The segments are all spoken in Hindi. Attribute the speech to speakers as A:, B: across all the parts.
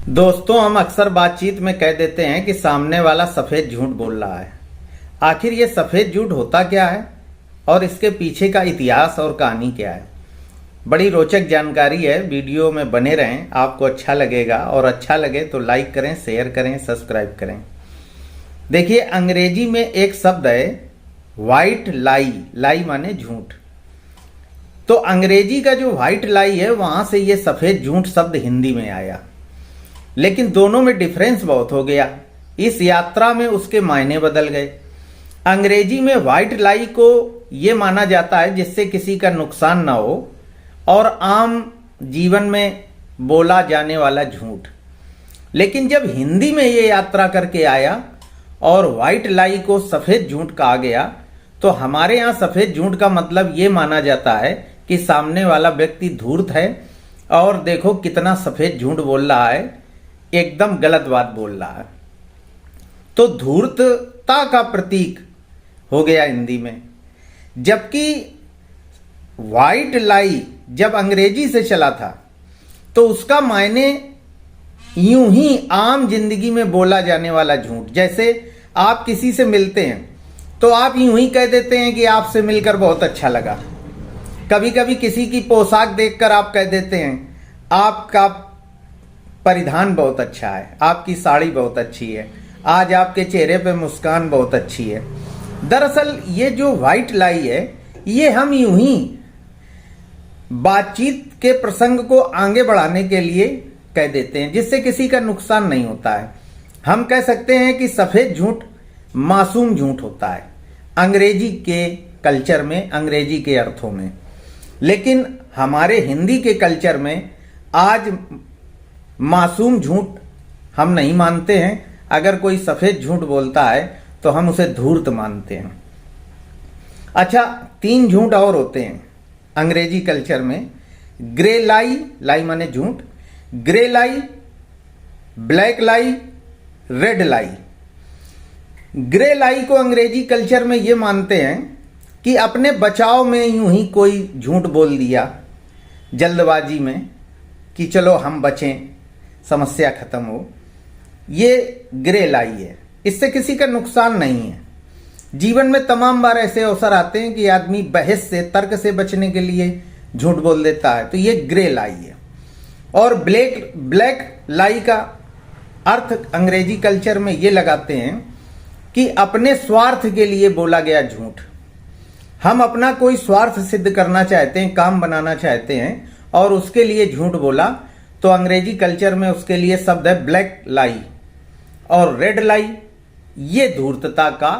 A: दोस्तों, हम अक्सर बातचीत में कह देते हैं कि सामने वाला सफेद झूठ बोल रहा है। आखिर ये सफेद झूठ होता क्या है और इसके पीछे का इतिहास और कहानी क्या है? बड़ी रोचक जानकारी है। वीडियो में बने रहें, आपको अच्छा लगेगा और अच्छा लगे तो लाइक करें, शेयर करें, सब्सक्राइब करें। देखिए, अंग्रेजी में एक शब्द है व्हाइट लाई। लाई माने झूठ। तो अंग्रेजी का जो व्हाइट लाई है, वहां से ये सफेद झूठ शब्द हिंदी में आया। लेकिन दोनों में डिफरेंस बहुत हो गया। इस यात्रा में उसके मायने बदल गए। अंग्रेजी में व्हाइट लाई को यह माना जाता है जिससे किसी का नुकसान ना हो और आम जीवन में बोला जाने वाला झूठ। लेकिन जब हिंदी में ये यात्रा करके आया और व्हाइट लाई को सफेद झूठ कहा गया, तो हमारे यहाँ सफेद झूठ का मतलब ये माना जाता है कि सामने वाला व्यक्ति धूर्त है और देखो कितना सफेद झूठ बोल रहा है, एकदम गलत बात बोल रहा है। तो धूर्तता का प्रतीक हो गया हिंदी में। जबकि व्हाइट लाई जब अंग्रेजी से चला था तो उसका मायने यूं ही आम जिंदगी में बोला जाने वाला झूठ। जैसे आप किसी से मिलते हैं तो आप यूं ही कह देते हैं कि आपसे मिलकर बहुत अच्छा लगा। कभी कभी किसी की पोशाक देखकर आप कह देते हैं आपका परिधान बहुत अच्छा है, आपकी साड़ी बहुत अच्छी है, आज आपके चेहरे पे मुस्कान बहुत अच्छी है। दरअसल ये जो व्हाइट लाई है, ये हम यूं ही बातचीत के प्रसंग को आगे बढ़ाने के लिए कह देते हैं जिससे किसी का नुकसान नहीं होता है। हम कह सकते हैं कि सफेद झूठ मासूम झूठ होता है अंग्रेजी के कल्चर में, अंग्रेजी के अर्थों में। लेकिन हमारे हिंदी के कल्चर में आज मासूम झूठ हम नहीं मानते हैं। अगर कोई सफेद झूठ बोलता है तो हम उसे धूर्त मानते हैं। अच्छा, 3 झूठ और होते हैं अंग्रेजी कल्चर में। ग्रे लाई, लाई माने झूठ, ग्रे लाई, ब्लैक लाई, रेड लाई। ग्रे लाई को अंग्रेजी कल्चर में ये मानते हैं कि अपने बचाव में यूं ही कोई झूठ बोल दिया जल्दबाजी में कि चलो हम बचें, समस्या खत्म हो। ये ग्रे लाई है, इससे किसी का नुकसान नहीं है। जीवन में तमाम बार ऐसे अवसर आते हैं कि आदमी बहस से, तर्क से बचने के लिए झूठ बोल देता है, तो ये ग्रे लाई है। और ब्लैक लाई का अर्थ अंग्रेजी कल्चर में ये लगाते हैं कि अपने स्वार्थ के लिए बोला गया झूठ। हम अपना कोई स्वार्थ सिद्ध करना चाहते हैं, काम बनाना चाहते हैं और उसके लिए झूठ बोला, तो अंग्रेजी कल्चर में उसके लिए शब्द है ब्लैक लाई। और रेड लाई ये धूर्तता का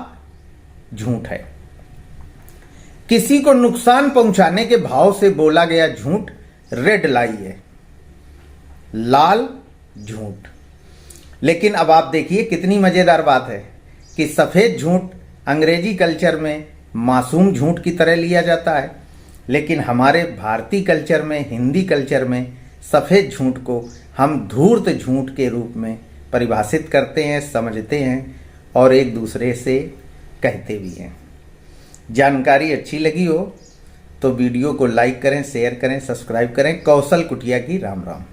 A: झूठ है। किसी को नुकसान पहुंचाने के भाव से बोला गया झूठ रेड लाई है, लाल झूठ। लेकिन अब आप देखिए कितनी मजेदार बात है कि सफेद झूठ अंग्रेजी कल्चर में मासूम झूठ की तरह लिया जाता है, लेकिन हमारे भारतीय कल्चर में, हिंदी कल्चर में सफेद झूठ को हम धूर्त झूठ के रूप में परिभाषित करते हैं, समझते हैं और एक दूसरे से कहते भी हैं। जानकारी अच्छी लगी हो तो वीडियो को लाइक करें, शेयर करें, सब्सक्राइब करें। कौशल कुटिया की राम राम।